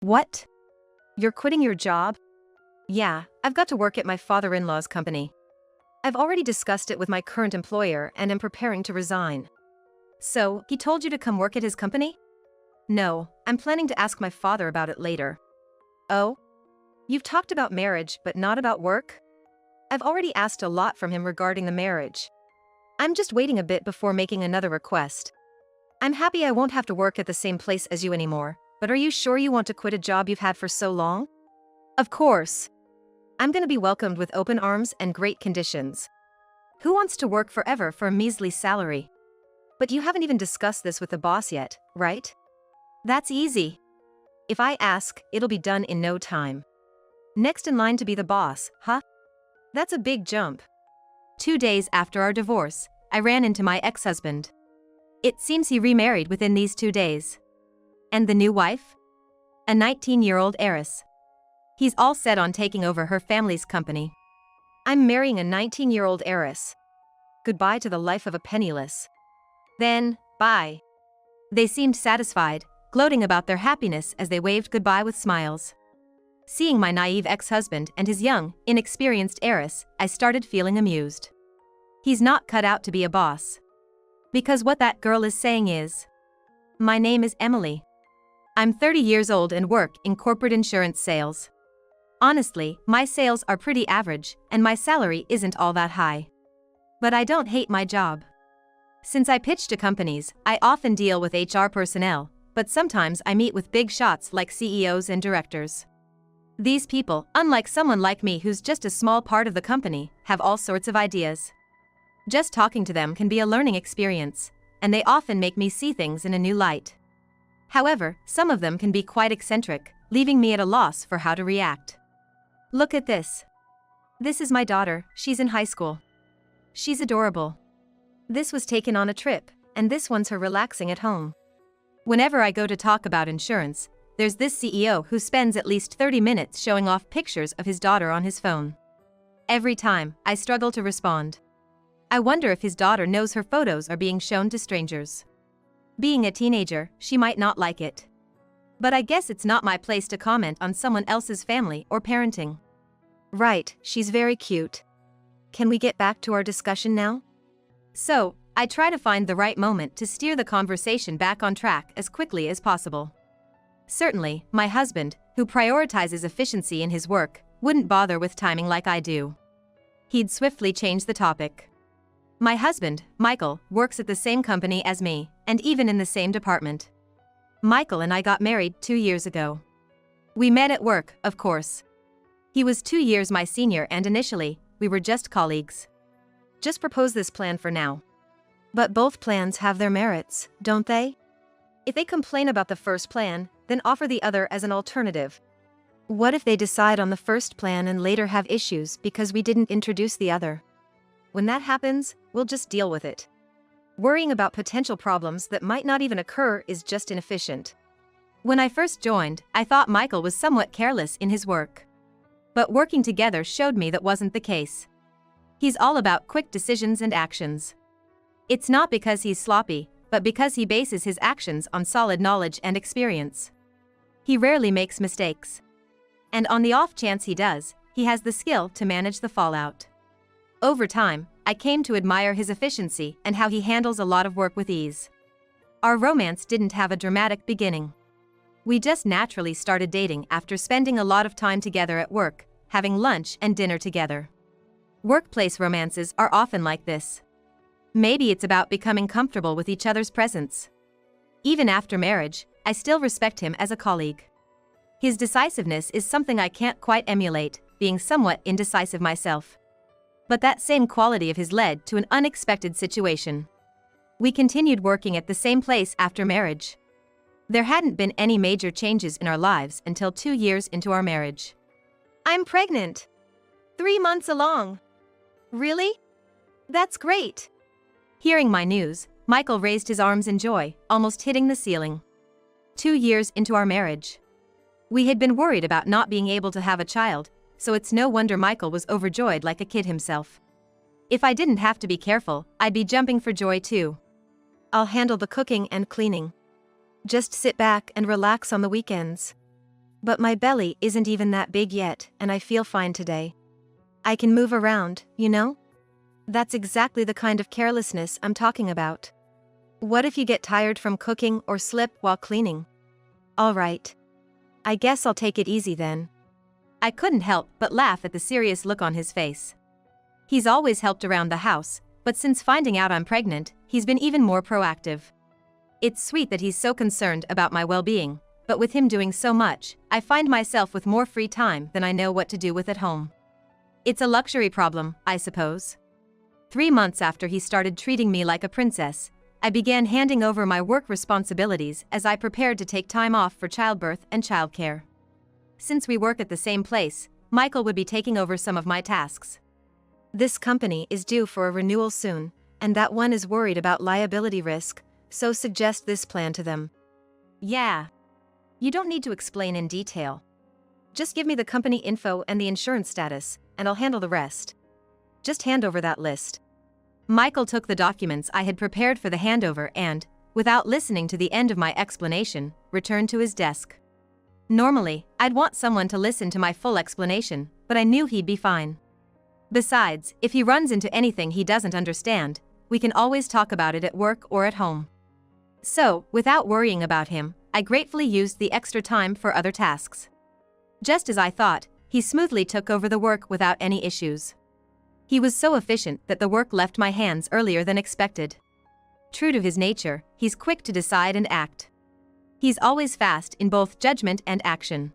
What? You're quitting your job? Yeah, I've got to work at my father-in-law's company. I've already discussed it with my current employer and am preparing to resign. So, he told you to come work at his company? No, I'm planning to ask my father about it later. Oh? You've talked about marriage but not about work? I've already asked a lot from him regarding the marriage. I'm just waiting a bit before making another request. I'm happy I won't have to work at the same place as you anymore, but are you sure you want to quit a job you've had for so long? Of course. I'm gonna be welcomed with open arms and great conditions. Who wants to work forever for a measly salary? But you haven't even discussed this with the boss yet, right? That's easy. If I ask, it'll be done in no time. Next in line to be the boss, huh? That's a big jump. 2 days after our divorce, I ran into my ex-husband. It seems he remarried within these 2 days. And the new wife? A 19-year-old heiress. He's all set on taking over her family's company. I'm marrying a 19-year-old heiress. Goodbye to the life of a penniless. Then, bye. They seemed satisfied, gloating about their happiness as they waved goodbye with smiles. Seeing my naive ex-husband and his young, inexperienced heiress, I started feeling amused. He's not cut out to be a boss. Because what that girl is saying is, my name is Emily. I'm 30 years old and work in corporate insurance sales. Honestly, my sales are pretty average, and my salary isn't all that high. But I don't hate my job. Since I pitch to companies, I often deal with HR personnel, but sometimes I meet with big shots like CEOs and directors. These people, unlike someone like me who's just a small part of the company, have all sorts of ideas. Just talking to them can be a learning experience, and they often make me see things in a new light. However, some of them can be quite eccentric, leaving me at a loss for how to react. Look at this. This is my daughter, she's in high school. She's adorable. This was taken on a trip, and this one's her relaxing at home. Whenever I go to talk about insurance, there's this CEO who spends at least 30 minutes showing off pictures of his daughter on his phone. Every time, I struggle to respond. I wonder if his daughter knows her photos are being shown to strangers. Being a teenager, she might not like it. But I guess it's not my place to comment on someone else's family or parenting. Right, she's very cute. Can we get back to our discussion now? So, I try to find the right moment to steer the conversation back on track as quickly as possible. Certainly, my husband, who prioritizes efficiency in his work, wouldn't bother with timing like I do. He'd swiftly change the topic. My husband, Michael, works at the same company as me, and even in the same department. Michael and I got married 2 years ago. We met at work, of course. He was 2 years my senior and initially, we were just colleagues. Just propose this plan for now. But both plans have their merits, don't they? If they complain about the first plan, then offer the other as an alternative. What if they decide on the first plan and later have issues because we didn't introduce the other? When that happens, we'll just deal with it. Worrying about potential problems that might not even occur is just inefficient. When I first joined, I thought Michael was somewhat careless in his work. But working together showed me that wasn't the case. He's all about quick decisions and actions. It's not because he's sloppy, but because he bases his actions on solid knowledge and experience. He rarely makes mistakes. And on the off chance he does, he has the skill to manage the fallout. Over time, I came to admire his efficiency and how he handles a lot of work with ease. Our romance didn't have a dramatic beginning. We just naturally started dating after spending a lot of time together at work, having lunch and dinner together. Workplace romances are often like this. Maybe it's about becoming comfortable with each other's presence. Even after marriage, I still respect him as a colleague. His decisiveness is something I can't quite emulate, being somewhat indecisive myself. But that same quality of his led to an unexpected situation. We continued working at the same place after marriage. There hadn't been any major changes in our lives until 2 years into our marriage. I'm pregnant. 3 months along. Really? That's great. Hearing my news, Michael raised his arms in joy, almost hitting the ceiling. 2 years into our marriage. We had been worried about not being able to have a child, so it's no wonder Michael was overjoyed like a kid himself. If I didn't have to be careful, I'd be jumping for joy too. I'll handle the cooking and cleaning. Just sit back and relax on the weekends. But my belly isn't even that big yet, and I feel fine today. I can move around, you know? That's exactly the kind of carelessness I'm talking about. What if you get tired from cooking or slip while cleaning? All right. I guess I'll take it easy then. I couldn't help but laugh at the serious look on his face. He's always helped around the house, but since finding out I'm pregnant, he's been even more proactive. It's sweet that he's so concerned about my well-being, but with him doing so much, I find myself with more free time than I know what to do with at home. It's a luxury problem, I suppose. 3 months after he started treating me like a princess, I began handing over my work responsibilities as I prepared to take time off for childbirth and childcare. Since we work at the same place, Michael would be taking over some of my tasks. This company is due for a renewal soon, and that one is worried about liability risk, so suggest this plan to them. Yeah. You don't need to explain in detail. Just give me the company info and the insurance status, and I'll handle the rest. Just hand over that list. Michael took the documents I had prepared for the handover and, without listening to the end of my explanation, returned to his desk. Normally, I'd want someone to listen to my full explanation, but I knew he'd be fine. Besides, if he runs into anything he doesn't understand, we can always talk about it at work or at home. So, without worrying about him, I gratefully used the extra time for other tasks. Just as I thought, he smoothly took over the work without any issues. He was so efficient that the work left my hands earlier than expected. True to his nature, he's quick to decide and act. He's always fast in both judgment and action.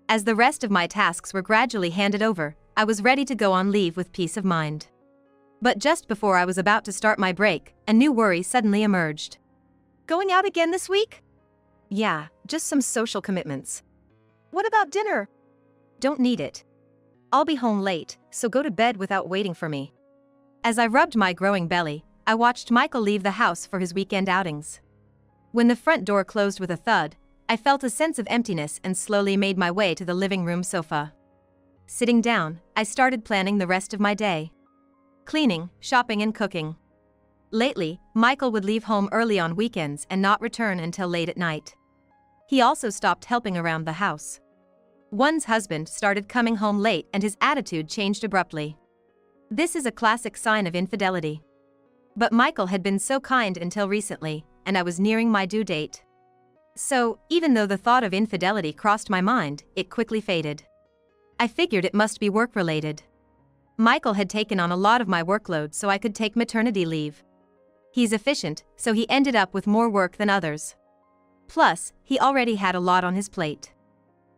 As the rest of my tasks were gradually handed over, I was ready to go on leave with peace of mind. But just before I was about to start my break, a new worry suddenly emerged. Going out again this week? Yeah, just some social commitments. What about dinner? Don't need it. I'll be home late, so go to bed without waiting for me. As I rubbed my growing belly, I watched Michael leave the house for his weekend outings. When the front door closed with a thud, I felt a sense of emptiness and slowly made my way to the living room sofa. Sitting down, I started planning the rest of my day. Cleaning, shopping and cooking. Lately, Michael would leave home early on weekends and not return until late at night. He also stopped helping around the house. One's husband started coming home late and his attitude changed abruptly. This is a classic sign of infidelity. But Michael had been so kind until recently, and I was nearing my due date. So, even though the thought of infidelity crossed my mind, it quickly faded. I figured it must be work-related. Michael had taken on a lot of my workload so I could take maternity leave. He's efficient, so he ended up with more work than others. Plus, he already had a lot on his plate.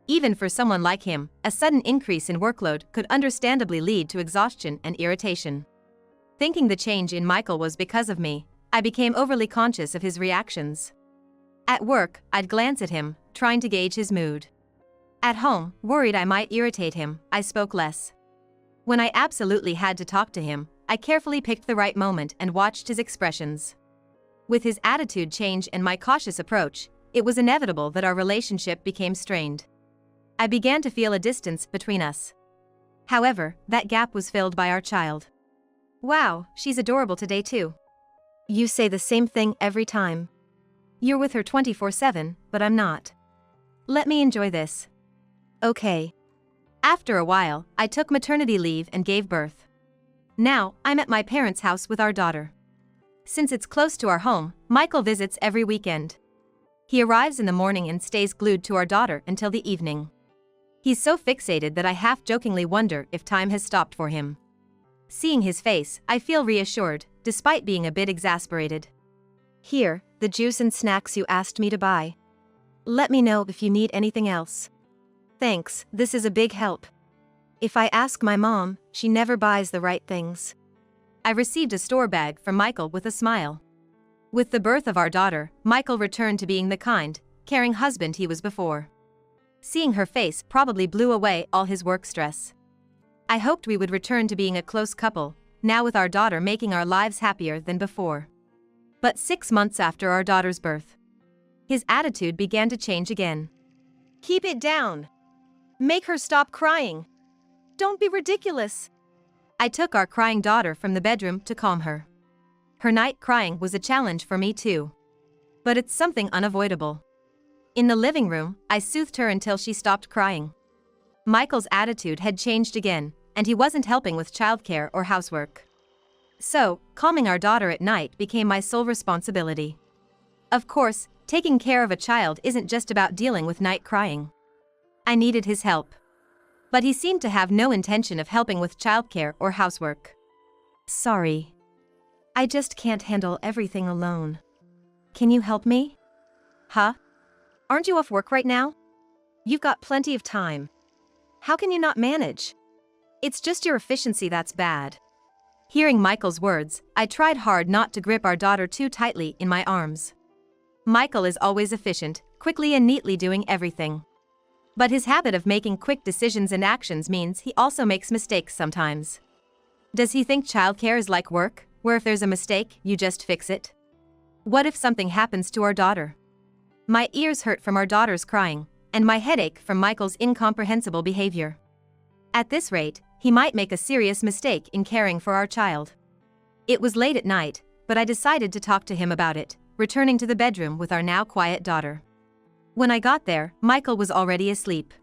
Even for someone like him, a sudden increase in workload could understandably lead to exhaustion and irritation. Thinking the change in Michael was because of me, I became overly conscious of his reactions. At work, I'd glance at him, trying to gauge his mood. At home, worried I might irritate him, I spoke less. When I absolutely had to talk to him, I carefully picked the right moment and watched his expressions. With his attitude change and my cautious approach, it was inevitable that our relationship became strained. I began to feel a distance between us. However, that gap was filled by our child. Wow, she's adorable today too. You say the same thing every time. You're with her 24/7, but I'm not. Let me enjoy this. Okay. After a while, I took maternity leave and gave birth. Now, I'm at my parents' house with our daughter. Since it's close to our home, Michael visits every weekend. He arrives in the morning and stays glued to our daughter until the evening. He's so fixated that I half-jokingly wonder if time has stopped for him. Seeing his face, I feel reassured, despite being a bit exasperated. Here, the juice and snacks you asked me to buy. Let me know if you need anything else. Thanks, this is a big help. If I ask my mom, she never buys the right things. I received a store bag from Michael with a smile. With the birth of our daughter, Michael returned to being the kind, caring husband he was before. Seeing her face probably blew away all his work stress. I hoped we would return to being a close couple, now with our daughter making our lives happier than before. But 6 months after our daughter's birth, his attitude began to change again. Keep it down. Make her stop crying. Don't be ridiculous. I took our crying daughter from the bedroom to calm her. Her night crying was a challenge for me too. But it's something unavoidable. In the living room, I soothed her until she stopped crying. Michael's attitude had changed again, and he wasn't helping with childcare or housework. So, calming our daughter at night became my sole responsibility. Of course, taking care of a child isn't just about dealing with night crying. I needed his help. But he seemed to have no intention of helping with childcare or housework. Sorry. I just can't handle everything alone. Can you help me? Huh? Aren't you off work right now? You've got plenty of time. How can you not manage? It's just your efficiency that's bad. Hearing Michael's words, I tried hard not to grip our daughter too tightly in my arms. Michael is always efficient, quickly and neatly doing everything. But his habit of making quick decisions and actions means he also makes mistakes sometimes. Does he think childcare is like work, where if there's a mistake, you just fix it? What if something happens to our daughter? My ears hurt from our daughter's crying, and my head ached from Michael's incomprehensible behavior. At this rate, he might make a serious mistake in caring for our child. It was late at night, but I decided to talk to him about it, returning to the bedroom with our now quiet daughter. When I got there, Michael was already asleep.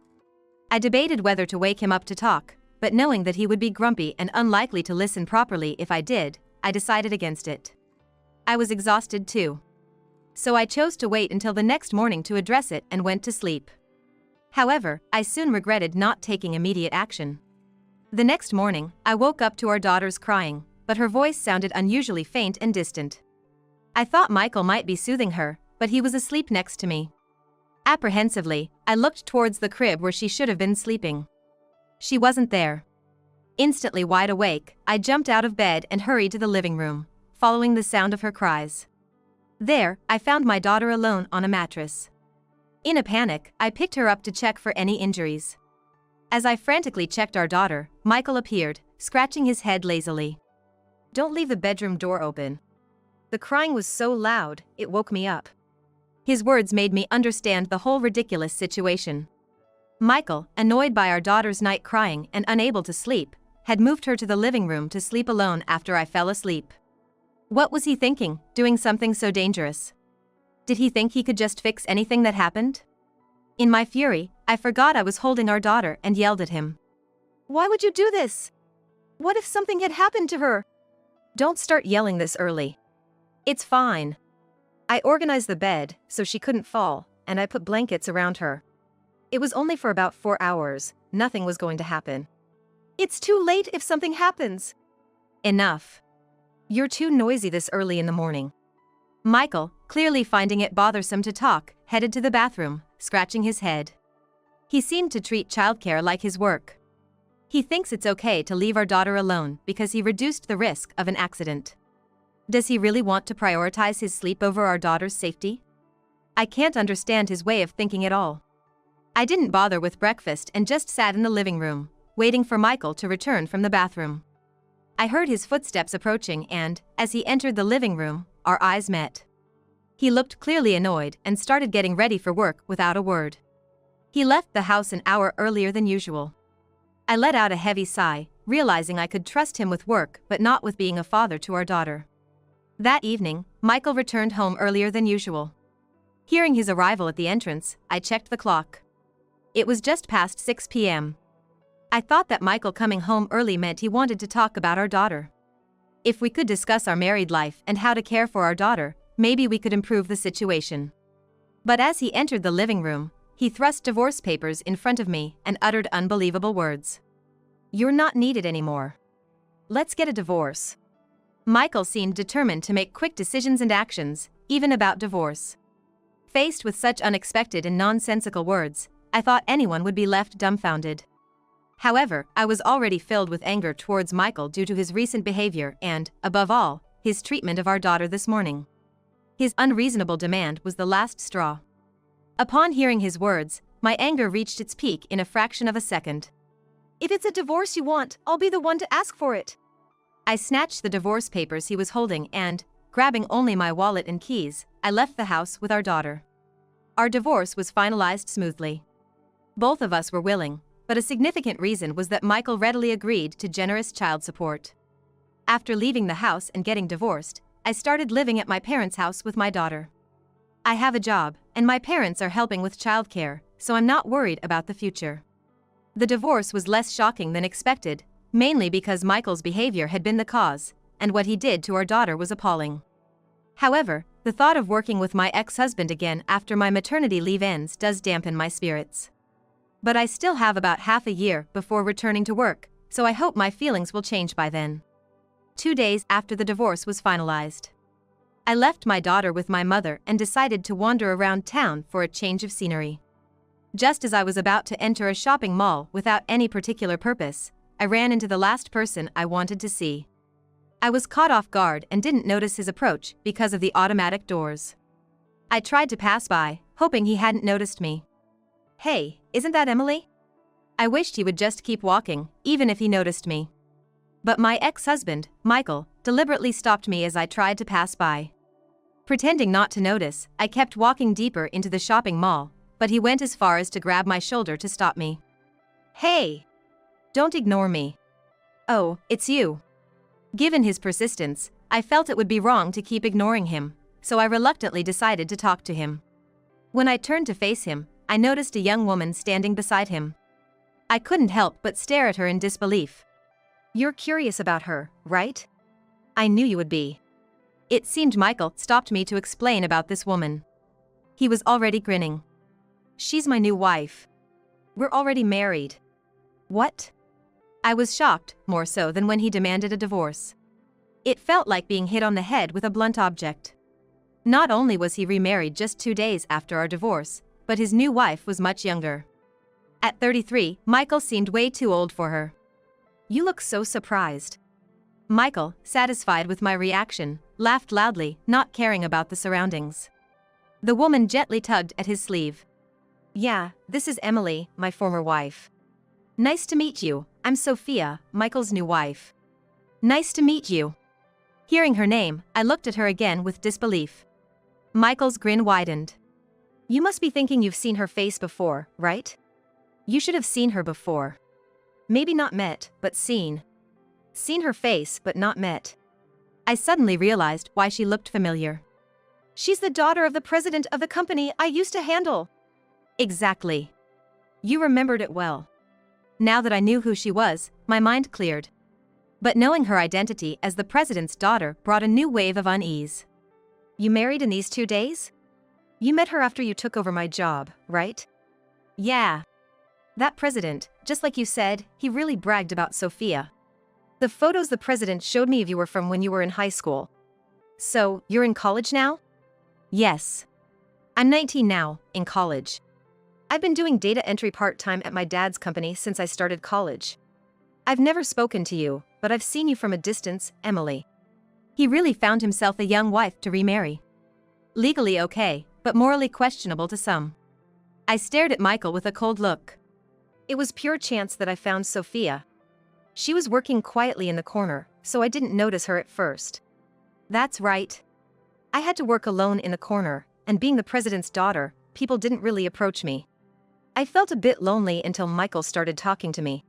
I debated whether to wake him up to talk, but knowing that he would be grumpy and unlikely to listen properly if I did, I decided against it. I was exhausted too. So I chose to wait until the next morning to address it and went to sleep. However, I soon regretted not taking immediate action. The next morning, I woke up to our daughter's crying, but her voice sounded unusually faint and distant. I thought Michael might be soothing her, but he was asleep next to me. Apprehensively, I looked towards the crib where she should have been sleeping. She wasn't there. Instantly wide awake, I jumped out of bed and hurried to the living room, following the sound of her cries. There, I found my daughter alone on a mattress. In a panic, I picked her up to check for any injuries. As I frantically checked our daughter, Michael appeared, scratching his head lazily. Don't leave the bedroom door open. The crying was so loud, it woke me up. His words made me understand the whole ridiculous situation. Michael, annoyed by our daughter's night crying and unable to sleep, had moved her to the living room to sleep alone after I fell asleep. What was he thinking, doing something so dangerous? Did he think he could just fix anything that happened? In my fury, I forgot I was holding our daughter and yelled at him. Why would you do this? What if something had happened to her? Don't start yelling this early. It's fine. I organized the bed so she couldn't fall, and I put blankets around her. It was only for about 4 hours, nothing was going to happen. It's too late if something happens. Enough. You're too noisy this early in the morning. Michael, clearly finding it bothersome to talk, headed to the bathroom, scratching his head. He seemed to treat childcare like his work. He thinks it's okay to leave our daughter alone because he reduced the risk of an accident. Does he really want to prioritize his sleep over our daughter's safety? I can't understand his way of thinking at all. I didn't bother with breakfast and just sat in the living room, waiting for Michael to return from the bathroom. I heard his footsteps approaching and, as he entered the living room, our eyes met. He looked clearly annoyed and started getting ready for work without a word. He left the house an hour earlier than usual. I let out a heavy sigh, realizing I could trust him with work but not with being a father to our daughter. That evening, Michael returned home earlier than usual. Hearing his arrival at the entrance, I checked the clock. It was just past 6 p.m. I thought that Michael coming home early meant he wanted to talk about our daughter. If we could discuss our married life and how to care for our daughter, maybe we could improve the situation. But as he entered the living room, he thrust divorce papers in front of me and uttered unbelievable words. You're not needed anymore. Let's get a divorce. Michael seemed determined to make quick decisions and actions, even about divorce. Faced with such unexpected and nonsensical words, I thought anyone would be left dumbfounded. However, I was already filled with anger towards Michael due to his recent behavior and, above all, his treatment of our daughter this morning. His unreasonable demand was the last straw. Upon hearing his words, my anger reached its peak in a fraction of a second. If it's a divorce you want, I'll be the one to ask for it. I snatched the divorce papers he was holding and, grabbing only my wallet and keys, I left the house with our daughter. Our divorce was finalized smoothly. Both of us were willing, but a significant reason was that Michael readily agreed to generous child support. After leaving the house and getting divorced, I started living at my parents' house with my daughter. I have a job, and my parents are helping with childcare, so I'm not worried about the future. The divorce was less shocking than expected, mainly because Michael's behavior had been the cause, and what he did to our daughter was appalling. However, the thought of working with my ex-husband again after my maternity leave ends does dampen my spirits. But I still have about half a year before returning to work, so I hope my feelings will change by then. 2 days after the divorce was finalized, I left my daughter with my mother and decided to wander around town for a change of scenery. Just as I was about to enter a shopping mall without any particular purpose, I ran into the last person I wanted to see. I was caught off guard and didn't notice his approach because of the automatic doors. I tried to pass by, hoping he hadn't noticed me. "Hey, isn't that Emily?" I wished he would just keep walking, even if he noticed me. But my ex-husband, Michael, deliberately stopped me as I tried to pass by. Pretending not to notice, I kept walking deeper into the shopping mall, but he went as far as to grab my shoulder to stop me. "Hey! Don't ignore me." "Oh, it's you." Given his persistence, I felt it would be wrong to keep ignoring him, so I reluctantly decided to talk to him. When I turned to face him, I noticed a young woman standing beside him. I couldn't help but stare at her in disbelief. "You're curious about her, right?" "I knew you would be." It seemed Michael stopped me to explain about this woman. He was already grinning. "She's my new wife. We're already married." "What?" I was shocked, more so than when he demanded a divorce. It felt like being hit on the head with a blunt object. Not only was he remarried just 2 days after our divorce, but his new wife was much younger. At 33, Michael seemed way too old for her. "You look so surprised." Michael, satisfied with my reaction, laughed loudly, not caring about the surroundings. The woman gently tugged at his sleeve. "Yeah, this is Emily, my former wife." "Nice to meet you, I'm Sophia, Michael's new wife." "Nice to meet you." Hearing her name, I looked at her again with disbelief. Michael's grin widened. "You must be thinking you've seen her face before, right? You should have seen her before. Maybe not met, but seen. Seen her face, but not met." I suddenly realized why she looked familiar. "She's the daughter of the president of the company I used to handle." "Exactly. You remembered it well." Now that I knew who she was, my mind cleared. But knowing her identity as the president's daughter brought a new wave of unease. "You married in these 2 days? You met her after you took over my job, right?" "Yeah. That president, just like you said, he really bragged about Sophia. The photos the president showed me of you were from when you were in high school. So, you're in college now?" "Yes. I'm 19 now, in college. I've been doing data entry part-time at my dad's company since I started college. I've never spoken to you, but I've seen you from a distance, Emily." He really found himself a young wife to remarry. Legally okay, but morally questionable to some. I stared at Michael with a cold look. "It was pure chance that I found Sophia. She was working quietly in the corner, so I didn't notice her at first." "That's right. I had to work alone in the corner, and being the president's daughter, people didn't really approach me. I felt a bit lonely until Michael started talking to me."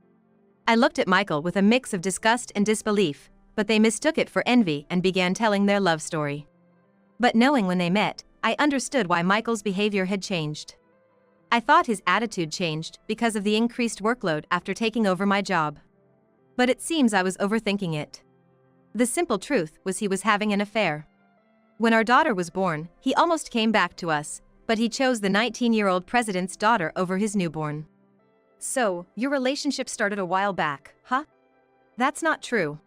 I looked at Michael with a mix of disgust and disbelief, but they mistook it for envy and began telling their love story. But knowing when they met, I understood why Michael's behavior had changed. I thought his attitude changed because of the increased workload after taking over my job. But it seems I was overthinking it. The simple truth was he was having an affair. When our daughter was born, he almost came back to us, but he chose the 19-year-old president's daughter over his newborn. "So, your relationship started a while back, huh?" "That's not true.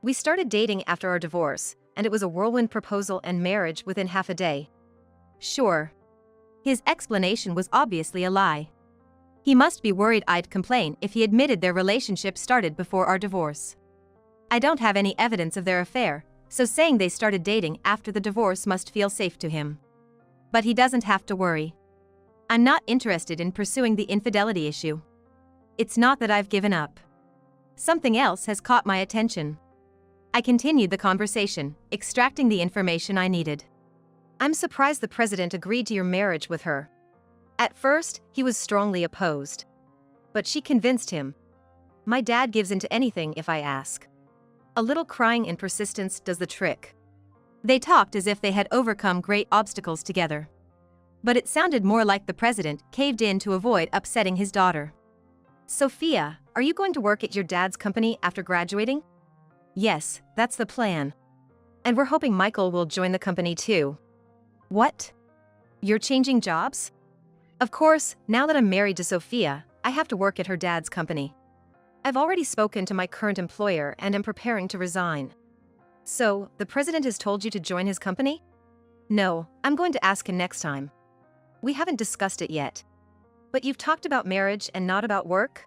We started dating after our divorce, and it was a whirlwind proposal and marriage within half a day." "Sure." His explanation was obviously a lie. He must be worried I'd complain if he admitted their relationship started before our divorce. I don't have any evidence of their affair, so saying they started dating after the divorce must feel safe to him. But he doesn't have to worry. I'm not interested in pursuing the infidelity issue. It's not that I've given up. Something else has caught my attention. I continued the conversation, extracting the information I needed. "I'm surprised the president agreed to your marriage with her. At first, he was strongly opposed. But she convinced him. My dad gives in to anything if I ask. A little crying and persistence does the trick." They talked as if they had overcome great obstacles together. But it sounded more like the president caved in to avoid upsetting his daughter. Sophia, are you going to work at your dad's company after graduating? Yes, that's the plan. And we're hoping Michael will join the company too. What? You're changing jobs? Of course, now that I'm married to Sophia, I have to work at her dad's company. I've already spoken to my current employer and am preparing to resign. So, the president has told you to join his company? No, I'm going to ask him next time. We haven't discussed it yet. But you've talked about marriage and not about work?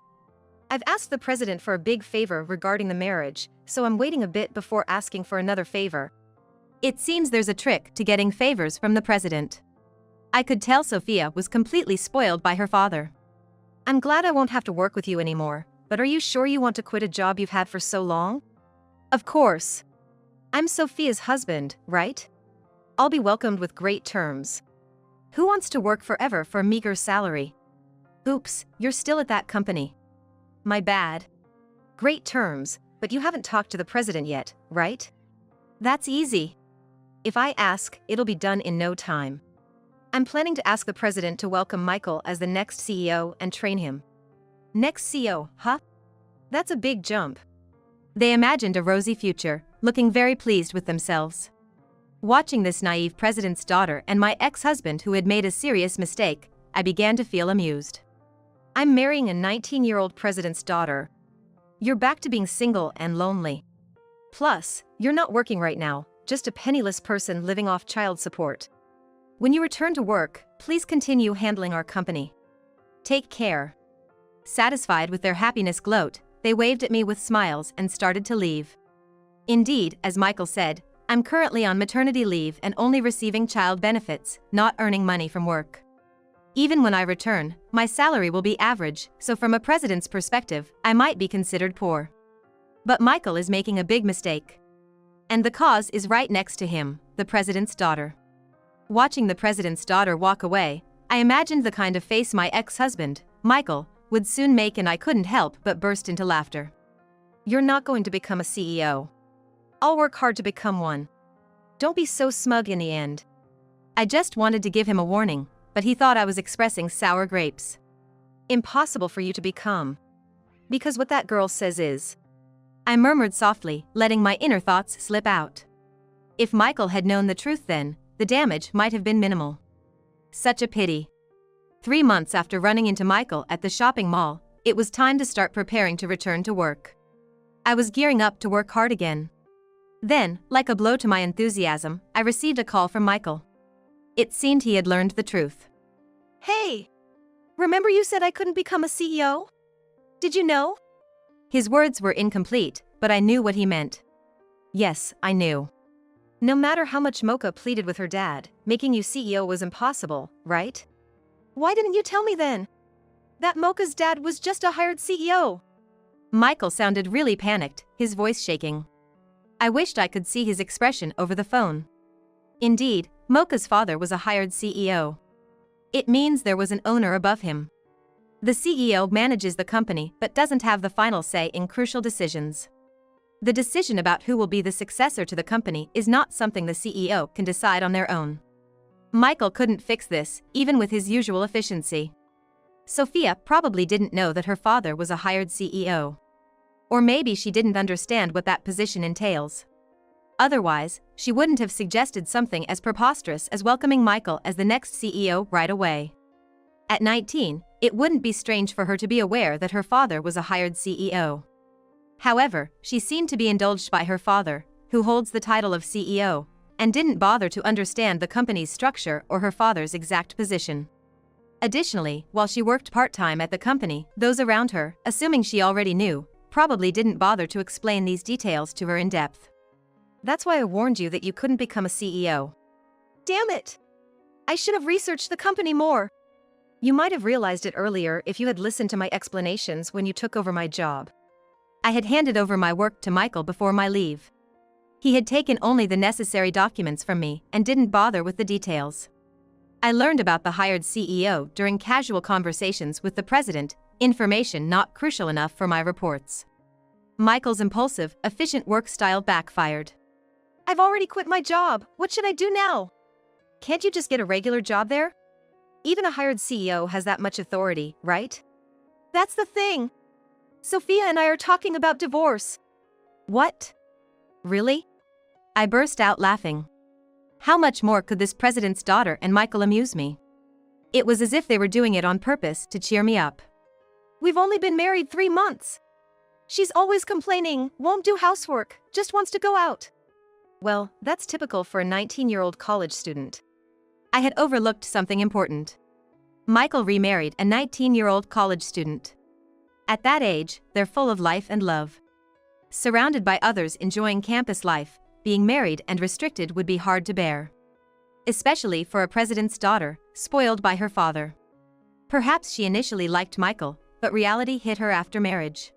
I've asked the president for a big favor regarding the marriage, so I'm waiting a bit before asking for another favor. It seems there's a trick to getting favors from the president. I could tell Sophia was completely spoiled by her father. I'm glad I won't have to work with you anymore, but are you sure you want to quit a job you've had for so long? Of course. I'm Sophia's husband, right? I'll be welcomed with great terms. Who wants to work forever for a meager salary? Oops, you're still at that company. My bad. Great terms, but you haven't talked to the president yet, right? That's easy. If I ask, it'll be done in no time. I'm planning to ask the president to welcome Michael as the next CEO and train him. Next CEO, huh? That's a big jump. They imagined a rosy future, looking very pleased with themselves. Watching this naive president's daughter and my ex-husband who had made a serious mistake, I began to feel amused. I'm marrying a 19-year-old president's daughter. You're back to being single and lonely. Plus, you're not working right now, just a penniless person living off child support. When you return to work, please continue handling our company. Take care. Satisfied with their happiness gloat, they waved at me with smiles and started to leave. Indeed, as Michael said, I'm currently on maternity leave and only receiving child benefits, not earning money from work. Even when I return, my salary will be average, so from a president's perspective, I might be considered poor. But Michael is making a big mistake. And the cause is right next to him, the president's daughter. Watching the president's daughter walk away, I imagined the kind of face my ex-husband, Michael, would soon make, and I couldn't help but burst into laughter. You're not going to become a CEO. I'll work hard to become one. Don't be so smug in the end. I just wanted to give him a warning, but he thought I was expressing sour grapes. Impossible for you to become. Because what that girl says is. I murmured softly, letting my inner thoughts slip out. If Michael had known the truth then, the damage might have been minimal. Such a pity. 3 months after running into Michael at the shopping mall, it was time to start preparing to return to work. I was gearing up to work hard again. Then, like a blow to my enthusiasm, I received a call from Michael. It seemed he had learned the truth. Hey! Remember you said I couldn't become a CEO? Did you know? His words were incomplete, but I knew what he meant. Yes, I knew. No matter how much Mocha pleaded with her dad, making you CEO was impossible, right? Why didn't you tell me then? That Mocha's dad was just a hired CEO. Michael sounded really panicked, his voice shaking. I wished I could see his expression over the phone. Indeed, Mocha's father was a hired CEO. It means there was an owner above him. The CEO manages the company but doesn't have the final say in crucial decisions. The decision about who will be the successor to the company is not something the CEO can decide on their own. Michael couldn't fix this, even with his usual efficiency. Sophia probably didn't know that her father was a hired CEO. Or maybe she didn't understand what that position entails. Otherwise, she wouldn't have suggested something as preposterous as welcoming Michael as the next CEO right away. At 19, it wouldn't be strange for her to be aware that her father was a hired CEO. However, she seemed to be indulged by her father, who holds the title of CEO, and didn't bother to understand the company's structure or her father's exact position. Additionally, while she worked part-time at the company, those around her, assuming she already knew, probably didn't bother to explain these details to her in depth. That's why I warned you that you couldn't become a CEO. Damn it! I should have researched the company more. You might have realized it earlier if you had listened to my explanations when you took over my job. I had handed over my work to Michael before my leave. He had taken only the necessary documents from me and didn't bother with the details. I learned about the hired CEO during casual conversations with the president, information not crucial enough for my reports. Michael's impulsive, efficient work style backfired. I've already quit my job. What should I do now? Can't you just get a regular job there? even a hired CEO has that much authority, right? That's the thing. Sophia and I are talking about divorce. What? Really? I burst out laughing. How much more could this president's daughter and Michael amuse me? It was as if they were doing it on purpose to cheer me up. We've only been married 3 months. She's always complaining, won't do housework, just wants to go out. Well, that's typical for a 19-year-old college student. I had overlooked something important. Michael remarried a 19-year-old college student. At that age, they're full of life and love. Surrounded by others enjoying campus life, being married and restricted would be hard to bear. Especially for a president's daughter, spoiled by her father. Perhaps she initially liked Michael, but reality hit her after marriage.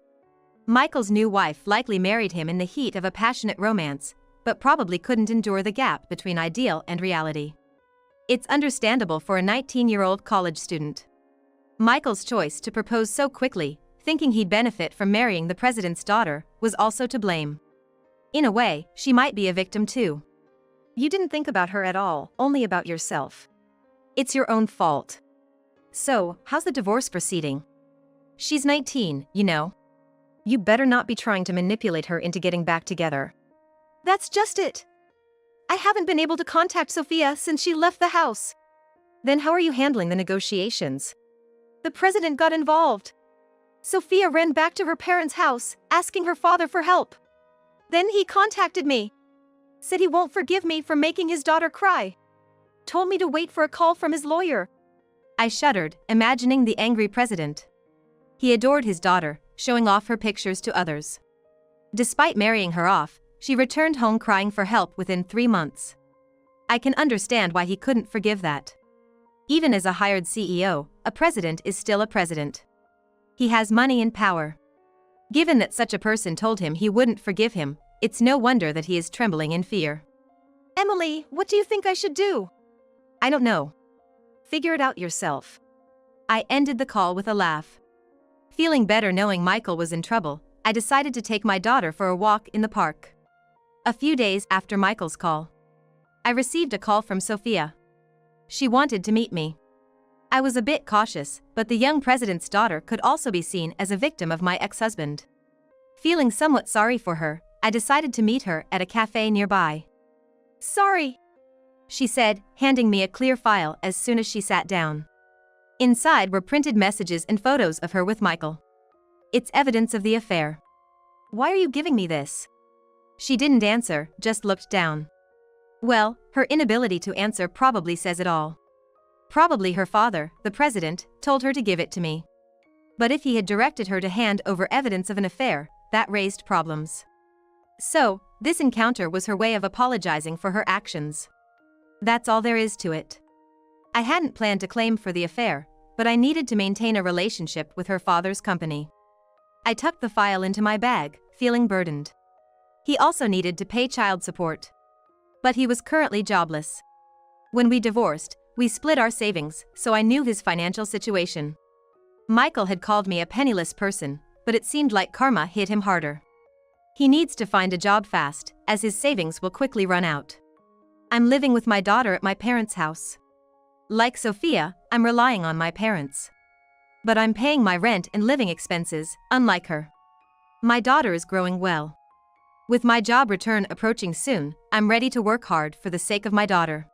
Michael's new wife likely married him in the heat of a passionate romance, but probably couldn't endure the gap between ideal and reality. It's understandable for a 19-year-old college student. Michael's choice to propose so quickly, thinking he'd benefit from marrying the president's daughter, was also to blame. In a way, she might be a victim too. You didn't think about her at all, only about yourself. It's your own fault. So, how's the divorce proceeding? She's 19, you know. You better not be trying to manipulate her into getting back together. That's just it. I haven't been able to contact Sophia since she left the house. Then how are you handling the negotiations? The president got involved. Sophia ran back to her parents' house, asking her father for help. Then he contacted me. Said he won't forgive me for making his daughter cry. Told me to wait for a call from his lawyer. I shuddered, imagining the angry president. He adored his daughter, showing off her pictures to others. Despite marrying her off, she returned home crying for help within 3 months. I can understand why he couldn't forgive that. Even as a hired CEO, a president is still a president. He has money and power. Given that such a person told him he wouldn't forgive him, it's no wonder that he is trembling in fear. Emily, what do you think I should do? I don't know. Figure it out yourself. I ended the call with a laugh. Feeling better knowing Michael was in trouble, I decided to take my daughter for a walk in the park. A few days after Michael's call, I received a call from Sophia. She wanted to meet me. I was a bit cautious, but the young president's daughter could also be seen as a victim of my ex-husband. Feeling somewhat sorry for her, I decided to meet her at a cafe nearby. Sorry, she said, handing me a clear file as soon as she sat down. Inside were printed messages and photos of her with Michael. It's evidence of the affair. Why are you giving me this? She didn't answer, just looked down. Well, her inability to answer probably says it all. Probably her father, the president, told her to give it to me. But if he had directed her to hand over evidence of an affair, that raised problems. So, this encounter was her way of apologizing for her actions. That's all there is to it. I hadn't planned to claim for the affair, but I needed to maintain a relationship with her father's company. I tucked the file into my bag, feeling burdened. He also needed to pay child support. But he was currently jobless. When we divorced, we split our savings, so I knew his financial situation. Michael had called me a penniless person, but it seemed like karma hit him harder. He needs to find a job fast, as his savings will quickly run out. I'm living with my daughter at my parents' house. Like Sophia, I'm relying on my parents. But I'm paying my rent and living expenses, unlike her. My daughter is growing well. With my job return approaching soon, I'm ready to work hard for the sake of my daughter.